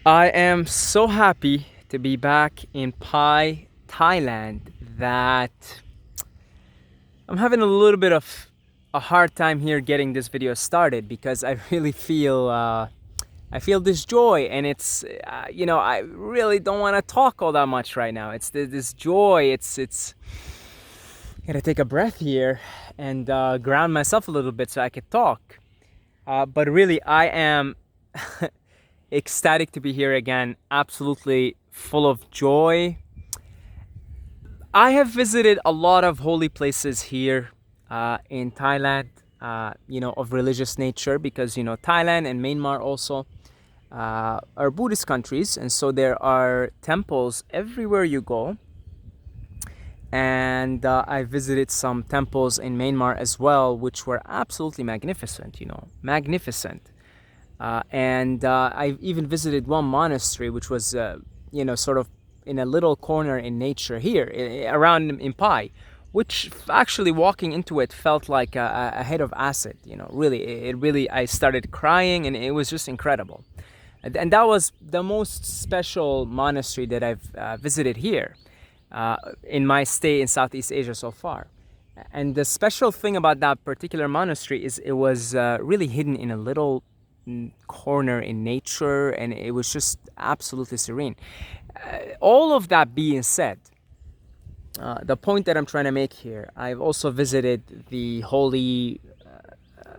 I am so happy to be back in Pai, Thailand, that I'm having a little bit of a hard time here getting this video started because I really feel I feel this joy, and it's I really don't want to talk all that much right now. It's this joy. It's gotta take a breath here and ground myself a little bit so I could talk. But really, I am ecstatic to be here again, absolutely full of joy. I have visited a lot of holy places here in Thailand, of religious nature, because, Thailand and Myanmar also are Buddhist countries, and so there are temples everywhere you go. And I visited some temples in Myanmar as well, which were absolutely magnificent, magnificent. And I even visited one monastery, which was, sort of in a little corner in nature here, around in Pai, which actually walking into it felt like a head of acid. Really, it really, I started crying, and it was just incredible. And that was the most special monastery that I've visited here in my stay in Southeast Asia so far. And the special thing about that particular monastery is it was really hidden in a little corner in nature, and it was just absolutely serene. All of that being said, the point that I'm trying to make here, I've also visited the holy,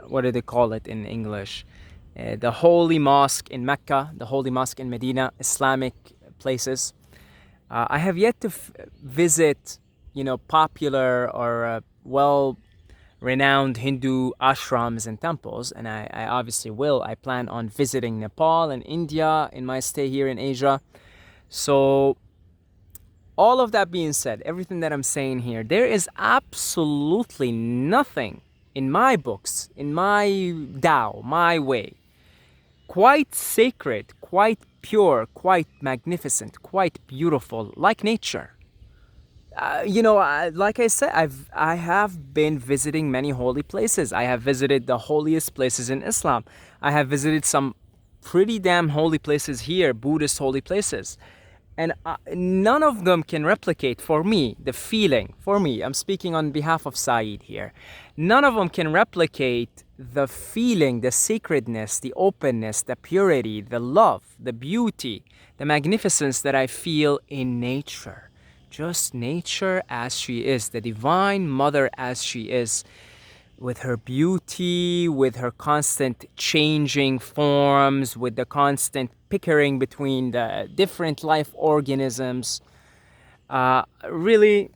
what do they call it in English? The holy mosque in Mecca, the holy mosque in Medina, Islamic places. I have yet to visit, popular or well renowned Hindu ashrams and temples, and I obviously will. I plan on visiting Nepal and India in my stay here in Asia. So, all of that being said, everything that I'm saying here, there is absolutely nothing in my books, in my Tao, my way, quite sacred, quite pure, quite magnificent, quite beautiful, like nature. Like I said, I have been visiting many holy places. I have visited the holiest places in Islam. I have visited some pretty damn holy places here, Buddhist holy places. And none of them can replicate for me the feeling. For me, I'm speaking on behalf of Saeed here. None of them can replicate the feeling, the sacredness, the openness, the purity, the love, the beauty, the magnificence that I feel in nature. Just nature as she is, the divine mother as she is, with her beauty, with her constant changing forms, with the constant pickering between the different life organisms. Really,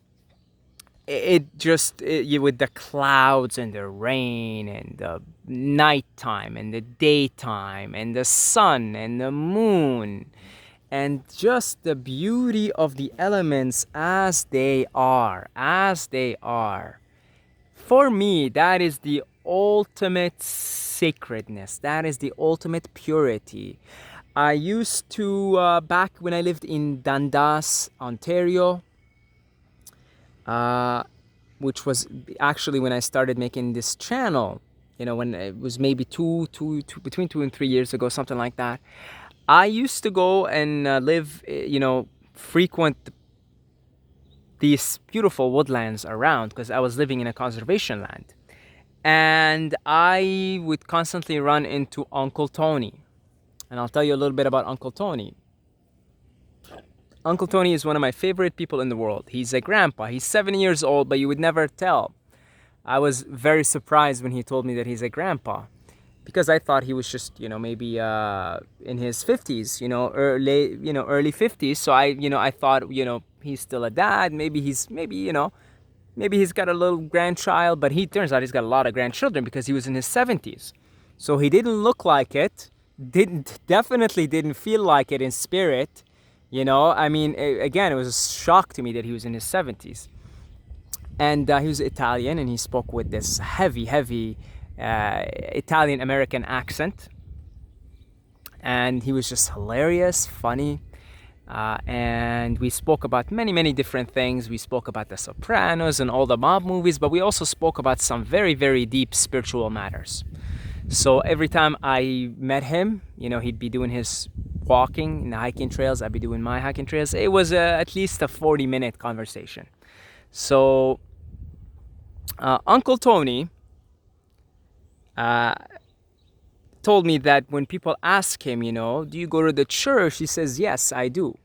with the clouds and the rain and the nighttime and the daytime and the sun and the moon, and just the beauty of the elements as they are. For me, that is the ultimate sacredness. That is the ultimate purity. I used to, back when I lived in Dundas, Ontario, which was actually when I started making this channel, when it was maybe between 2 and 3 years ago, something like that. I used to go and live, frequent these beautiful woodlands around, because I was living in a conservation land. And I would constantly run into Uncle Tony. And I'll tell you a little bit about Uncle Tony. Uncle Tony is one of my favorite people in the world. He's a grandpa. He's 70 years old, but you would never tell. I was very surprised when he told me that he's a grandpa, because I thought he was just, maybe in his 50s, early 50s. So I thought, he's still a dad. Maybe he's got a little grandchild, but he turns out he's got a lot of grandchildren because he was in his 70s. So he didn't look like it. Definitely didn't feel like it in spirit. Again, it was a shock to me that he was in his 70s. And he was Italian, and he spoke with this heavy Italian American accent, and he was just hilarious, funny, and we spoke about many different things. We spoke about The Sopranos and all the mob movies, but we also spoke about some very deep spiritual matters. So every time I met him, he'd be doing his walking in the hiking trails, I'd be doing my hiking trails. It was at least a 40-minute conversation. So Uncle Tony told me that when people ask him, do you go to the church? He says, yes, I do.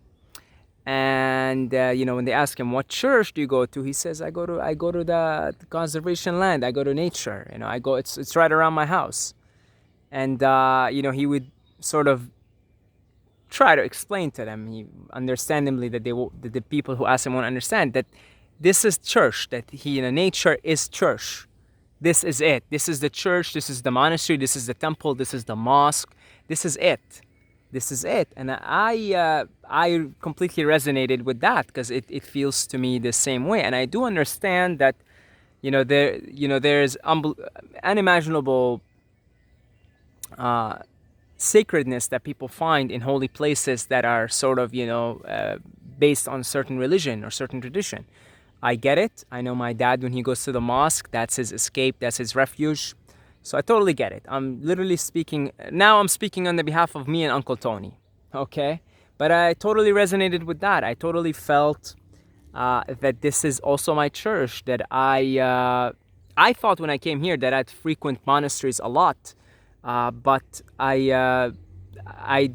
And when they ask him, what church do you go to? He says, I go to the conservation land. I go to nature. It's right around my house. And he would sort of try to explain to them, understandably, that that the people who ask him won't understand that this is church. That nature is church. This is it. This is the church. This is the monastery. This is the temple. This is the mosque. This is it. This is it. And I completely resonated with that, because it feels to me the same way. And I do understand that, there's unimaginable sacredness that people find in holy places that are sort of, based on certain religion or certain tradition. I get it. I know my dad, when he goes to the mosque, that's his escape, that's his refuge. So I totally get it. I'm literally speaking on the behalf of me and Uncle Tony, okay? But I totally resonated with that. I totally felt that this is also my church, that I thought when I came here that I'd frequent monasteries a lot, but I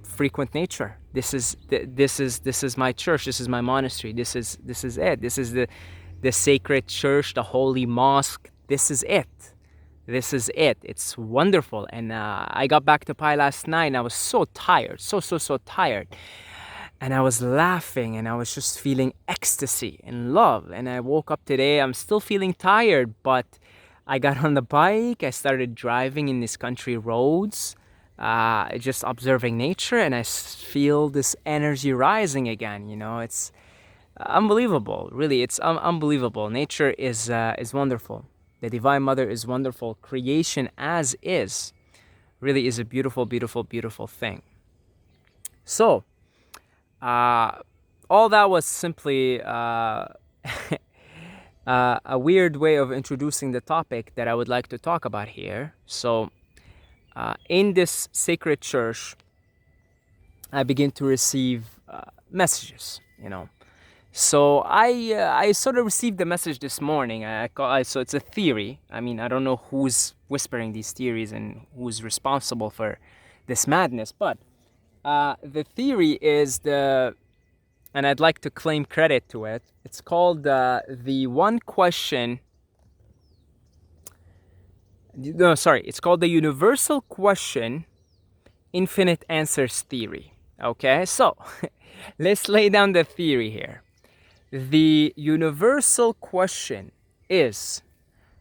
frequent nature. This is my church. This is my monastery. This is it. This is the sacred church, the holy mosque. This is it. This is it. It's wonderful. And I got back to Pi last night, and I was so tired, so tired. And I was laughing, and I was just feeling ecstasy and love. And I woke up today, I'm still feeling tired, but I got on the bike, I started driving in these country roads, just observing nature, and I feel this energy rising again. It's unbelievable. Really, it's unbelievable. Nature is wonderful. The Divine Mother is wonderful. Creation as is really is a beautiful, beautiful, beautiful thing. So, all that was simply a weird way of introducing the topic that I would like to talk about here. So, in this sacred church, I begin to receive messages, So I sort of received the message this morning. So it's a theory. I mean, I don't know who's whispering these theories and who's responsible for this madness, but the theory is and I'd like to claim credit to it. It's called the one question. No, sorry. It's called the universal question, infinite answers theory. Okay, so let's lay down the theory here. The universal question is,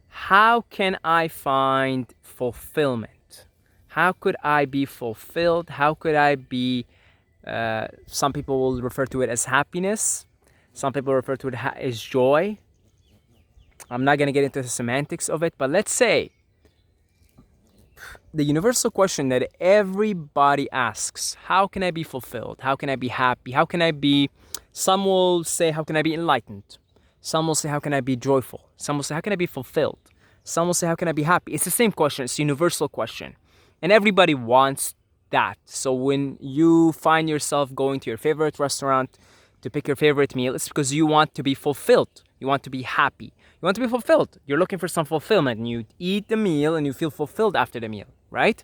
how can I find fulfillment? How could I be fulfilled? How could I be, some people will refer to it as happiness. Some people refer to it as joy. I'm not going to get into the semantics of it, but let's say the universal question that everybody asks, how can I be fulfilled? How can I be happy? How can I be, some will say, how can I be enlightened? Some will say, how can I be joyful? Some will say, how can I be fulfilled? Some will say, how can I be happy? It's the same question. It's a universal question. And everybody wants that. So when you find yourself going to your favorite restaurant to pick your favorite meal, it's because you want to be fulfilled. You want to be happy. You want to be fulfilled. You're looking for some fulfillment, and you eat the meal and you feel fulfilled after the meal, right?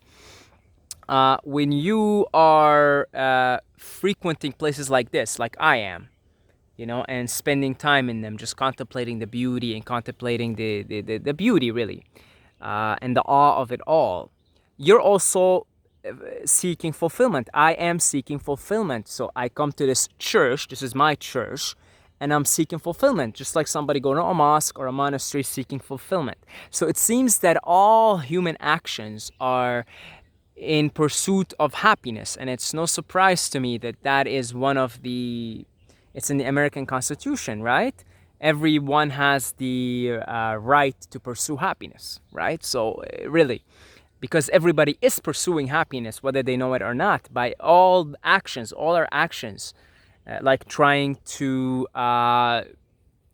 When you are frequenting places like this, like I am, and spending time in them, just contemplating the beauty and contemplating the beauty, really, and the awe of it all, you're also seeking fulfillment. I am seeking fulfillment. So I come to this church, this is my church, and I'm seeking fulfillment, just like somebody going to a mosque or a monastery seeking fulfillment. So it seems that all human actions are in pursuit of happiness, and it's no surprise to me that that is one of it's in the American Constitution, right? Everyone has the right to pursue happiness, right? So really, because everybody is pursuing happiness, whether they know it or not, by all our actions, like trying to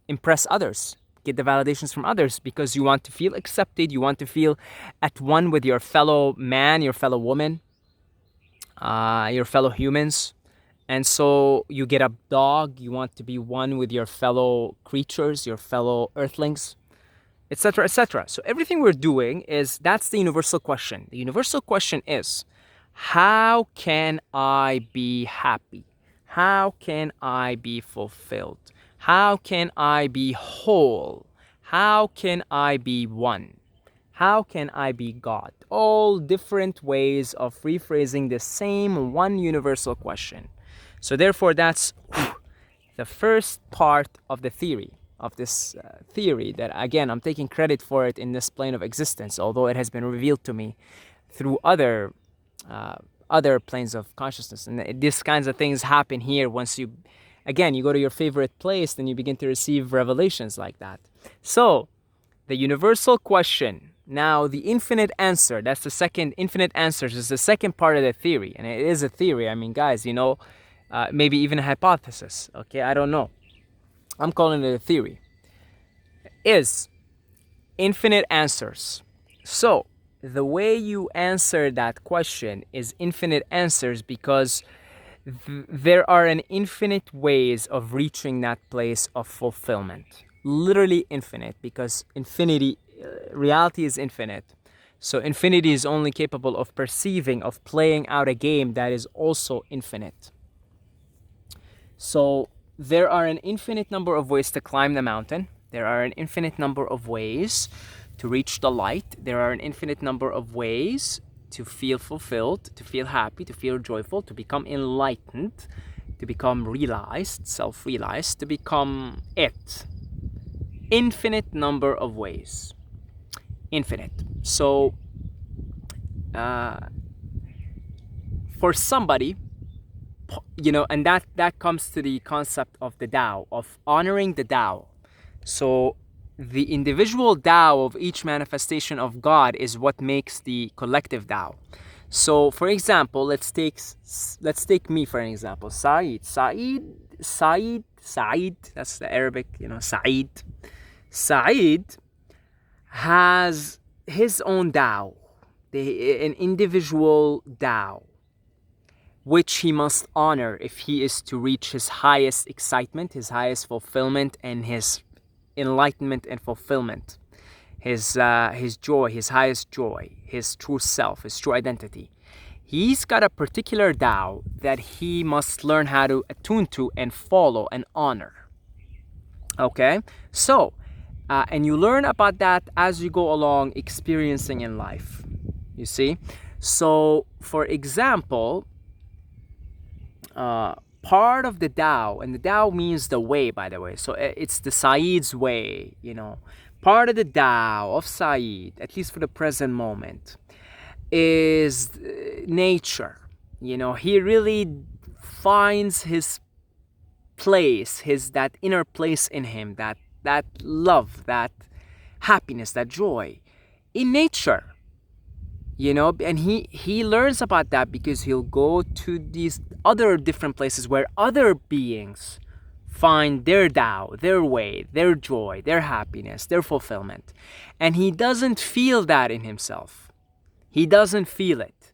impress others, get the validations from others, because you want to feel accepted, you want to feel at one with your fellow man, your fellow woman. your fellow humans. And so you get a dog, you want to be one with your fellow creatures, your fellow earthlings, etc., etc. So everything we're doing that's the universal question. The universal question is, how can I be happy? How can I be fulfilled? How can I be whole? How can I be one? How can I be God? All different ways of rephrasing the same one universal question. So therefore, that's the first part of the theory, of this theory that, again, I'm taking credit for it in this plane of existence, although it has been revealed to me through other planes of consciousness. And these kinds of things happen here once you go to your favorite place, then you begin to receive revelations like that. So the universal question, now the infinite answer, that's the second, infinite answers is the second part of the theory. And it is a theory. I mean, guys, maybe even a hypothesis, okay? I don't know. I'm calling it a theory. Is infinite answers. So the way you answer that question is infinite answers because there are an infinite ways of reaching that place of fulfillment. Literally infinite, because reality is infinite. So infinity is only capable of perceiving, of playing out a game that is also infinite. So there are an infinite number of ways to climb the mountain. There are an infinite number of ways to reach the light. There are an infinite number of ways to feel fulfilled, to feel happy, to feel joyful, to become enlightened, to become realized, self-realized, to become it. Infinite number of ways. Infinite. So, for somebody, and that comes to the concept of the Tao, of honoring the Tao. So the individual Tao of each manifestation of God is what makes the collective Tao. So for example, let's take me for an example. Saeed, that's the Arabic, Saeed. Saeed has his own Tao, an individual Tao, which he must honor if he is to reach his highest excitement, his highest fulfillment, and his enlightenment and fulfillment, his joy, his highest joy, his true self, his true identity. He's got a particular Tao that he must learn how to attune to and follow and honor. Okay? So, and you learn about that as you go along experiencing in life. You see? So, for example, part of the Tao, and the Tao means the way, by the way. So it's the Saeed's way, Part of the Tao of Saeed, at least for the present moment, is nature. He really finds his place, that inner place in him, that love, that happiness, that joy in nature. And he learns about that because he'll go to these other different places where other beings find their Tao, their way, their joy, their happiness, their fulfillment. And he doesn't feel that in himself. He doesn't feel it,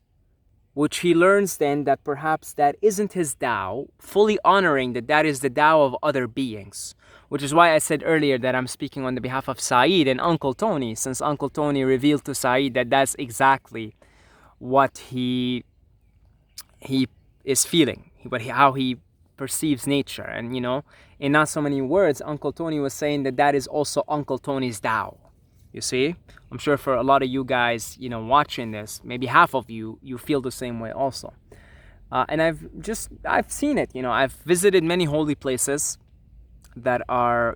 which he learns then that perhaps that isn't his Tao, fully honoring that is the Tao of other beings. Which is why I said earlier that I'm speaking on the behalf of Saeed and Uncle Tony, since Uncle Tony revealed to Saeed that that's exactly what he is feeling, how he perceives nature. And, in not so many words, Uncle Tony was saying that is also Uncle Tony's Tao. You see? I'm sure for a lot of you guys, watching this, maybe half of you feel the same way also. And I've seen it, I've visited many holy places that are,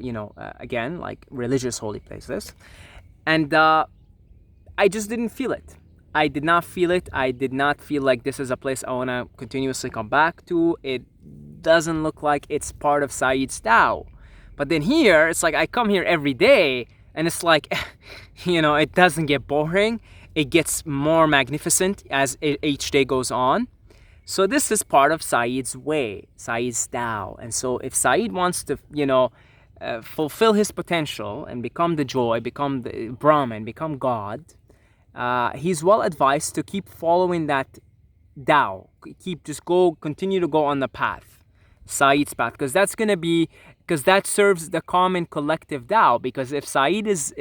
again, like religious holy places. And I just didn't feel it. I did not feel it. I did not feel like this is a place I want to continuously come back to. It doesn't look like it's part of Saeed's Tao. But then here, it's like I come here every day, and it's like, it doesn't get boring. It gets more magnificent as each day goes on. So this is part of Saeed's way, Saeed's Tao. And so if Saeed wants to, fulfill his potential and become the joy, become the Brahman, become God, he's well advised to keep following that Dao. Continue to go on the path, Said's path, because that serves the common collective Dao. Because if Said is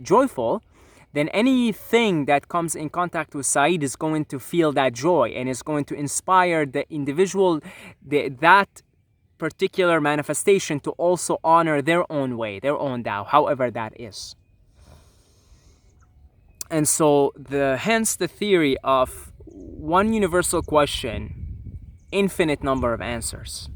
joyful, then anything that comes in contact with Said is going to feel that joy and is going to inspire the individual, that particular manifestation, to also honor their own way, their own Tao, however that is. And so hence the theory of one universal question, infinite number of answers.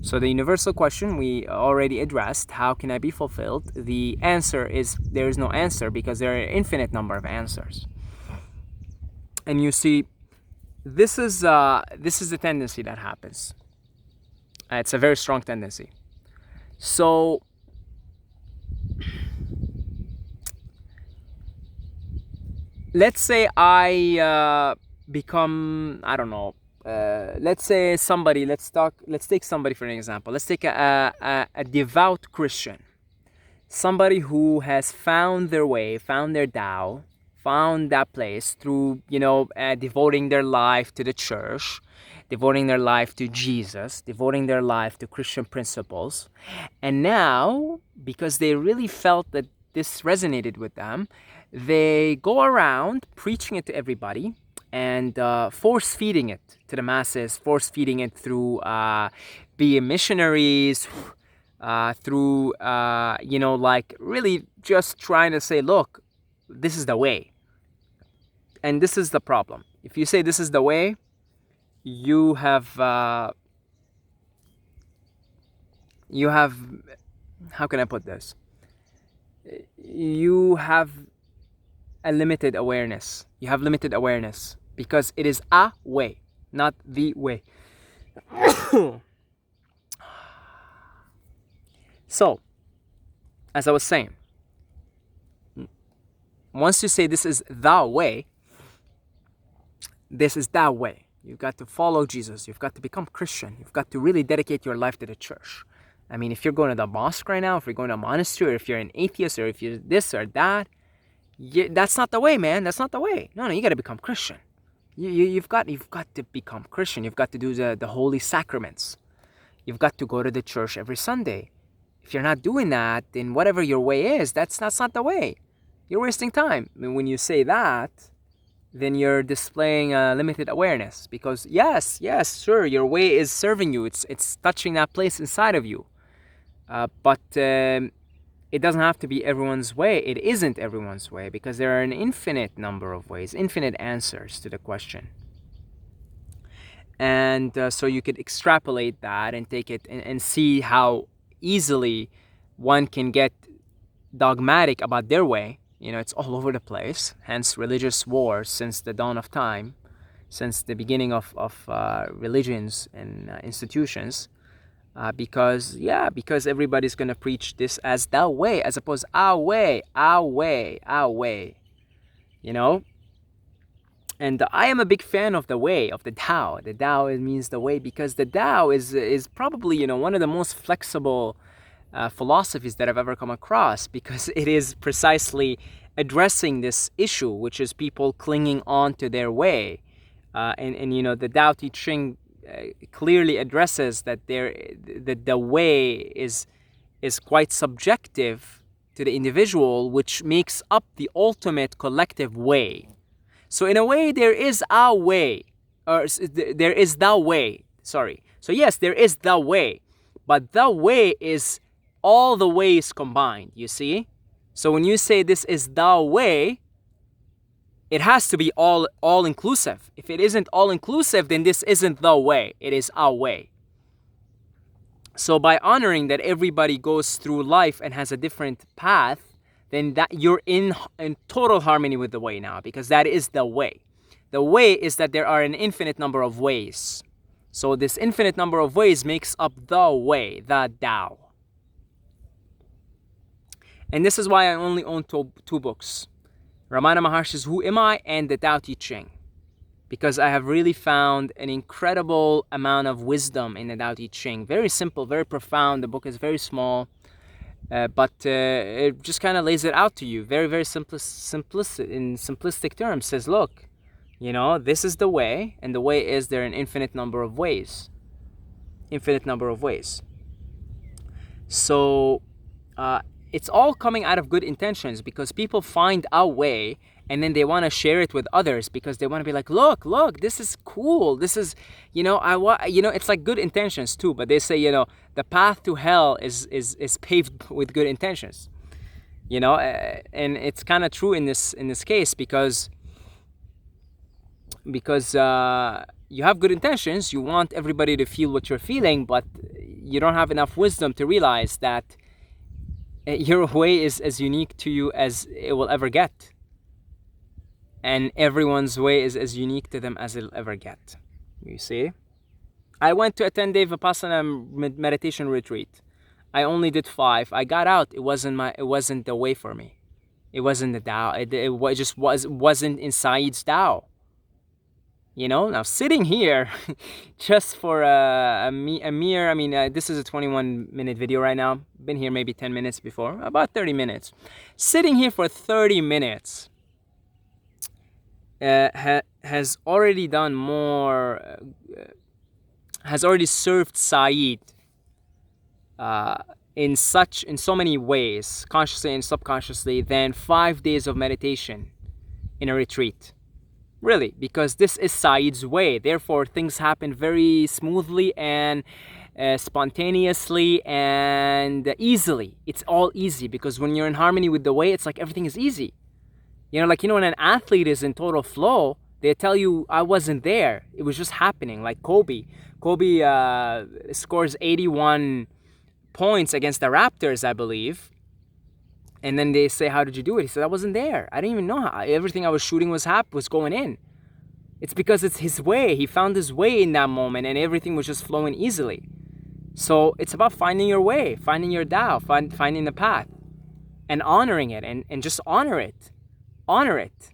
So the universal question we already addressed, how can I be fulfilled? The answer is there is no answer, because there are an infinite number of answers. And you see, this is the tendency that happens. It's a very strong tendency. So let's say I become, I don't know, let's say somebody, let's take somebody for an example. Let's take a devout Christian, somebody who has found their way, found their Tao, found that place through, devoting their life to the church, devoting their life to Jesus, devoting their life to Christian principles. And now, because they really felt that this resonated with them, they go around preaching it to everybody and force feeding it to the masses, force feeding it through being missionaries, through, like really just trying to say, look, this is the way. And this is the problem. If you say this is the way, you have, how can I put this? You have a limited awareness. You have limited awareness because it is a way, not the way. So, as I was saying, once you say this is the way, this is the way. You've got to follow Jesus. You've got to become Christian. You've got to really dedicate your life to the church. I mean, if you're going to the mosque right now, if you're going to a monastery, or if you're an atheist, or if you're this or that, that's not the way, man. That's not the way. No, you got to become Christian. You've got to become Christian. You've got to do the holy sacraments. You've got to go to the church every Sunday. If you're not doing that, then whatever your way is, that's not the way. You're wasting time. I mean, when you say that, then you're displaying limited awareness, because yes, sure, your way is serving you. It's touching that place inside of you. But it doesn't have to be everyone's way. It isn't everyone's way, because there are an infinite number of ways, infinite answers to the question. And so you could extrapolate that and take it and see how easily one can get dogmatic about their way. It's all over the place. Hence religious wars since the dawn of time, since the beginning of religions and institutions. Because everybody's going to preach this as the way, as opposed to our way. And I am a big fan of the way, of the Tao. The Tao means the way, because the Tao is probably, one of the most flexible philosophies that I've ever come across, because it is precisely addressing this issue, which is people clinging on to their way. And the Tao Te Ching clearly addresses that the way is quite subjective to the individual, which makes up the ultimate collective way. So in a way, there is our way, or there is the way. Sorry. So yes, there is the way, but the way is all the ways combined, you see? So when you say this is the way, it has to be all inclusive. If it isn't all inclusive, then this isn't the way. It is our way. So by honoring that everybody goes through life and has a different path, then that you're in total harmony with the way now, because that is the way. The way is that there are an infinite number of ways. So this infinite number of ways makes up the way, the Tao. And this is why I only own two books. Ramana Maharshi's Who Am I? And the Tao Te Ching. Because I have really found an incredible amount of wisdom in the Tao Te Ching. Very simple, very profound. The book is very small. But it just kind of lays it out to you. Very, very simplistic terms. Says, look, You know, this is the way, and the way is there an infinite number of ways. Infinite number of ways. So it's all coming out of good intentions, because people find a way and then they want to share it with others, because they want to be like, look, this is cool. This is, it's like good intentions too. But they say, the path to hell is paved with good intentions. And it's kind of true in this case, because you have good intentions. You want everybody to feel what you're feeling, but you don't have enough wisdom to realize that your way is as unique to you as it will ever get. And everyone's way is as unique to them as it'll ever get. You see? I went to a 10-day Vipassana meditation retreat. I only did 5. I got out. It wasn't the way for me. It wasn't the Tao. It just wasn't in Saeed's Tao. Now sitting here just for a mere, this is a 21-minute video right now. Been here maybe 10 minutes before, about 30 minutes. Sitting here for 30 minutes has already done more, has already served Saeed in so many ways, consciously and subconsciously, than 5 days of meditation in a retreat. Really, because this is Saeed's way. Therefore, things happen very smoothly and spontaneously and easily. It's all easy, because when you're in harmony with the way, it's like everything is easy. When an athlete is in total flow, they tell you, I wasn't there. It was just happening. Like Kobe. Kobe scores 81 points against the Raptors, I believe. And then they say, how did you do it? He said, I wasn't there. I didn't even know how. Everything I was shooting was going in. It's because it's his way. He found his way in that moment, and everything was just flowing easily. So it's about finding your way, finding your Tao, finding the path, and honoring it, and just honor it. Honor it.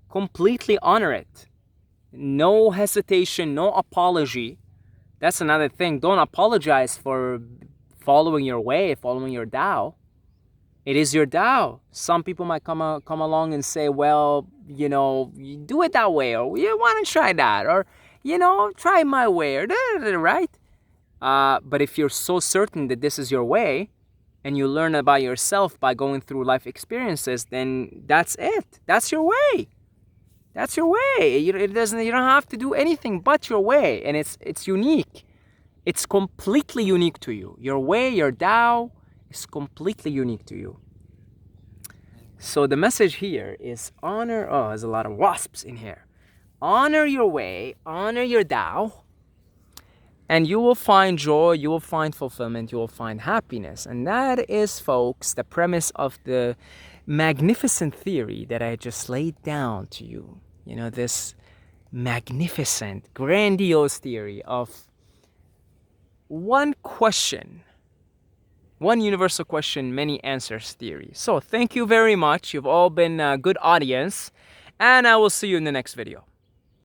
Completely honor it. No hesitation, no apology. That's another thing. Don't apologize for following your way, following your Tao. It is your Tao. Some people might come along and say, well, you do it that way, or you want to try that, or, try my way, or right? But if you're so certain that this is your way, and you learn about yourself by going through life experiences, then that's it. That's your way. That's your way. You don't have to do anything but your way, and it's unique. It's completely unique to you. Your way, your Tao, is completely unique to you. So the message here is honor. Oh, there's a lot of wasps in here. Honor your way, honor your Tao, and you will find joy, you will find fulfillment, you will find happiness. And that is, folks, the premise of the magnificent theory that I just laid down to you. This magnificent, grandiose theory of one question, one universal question, many answers theory. So thank you very much. You've all been a good audience, and I will see you in the next video.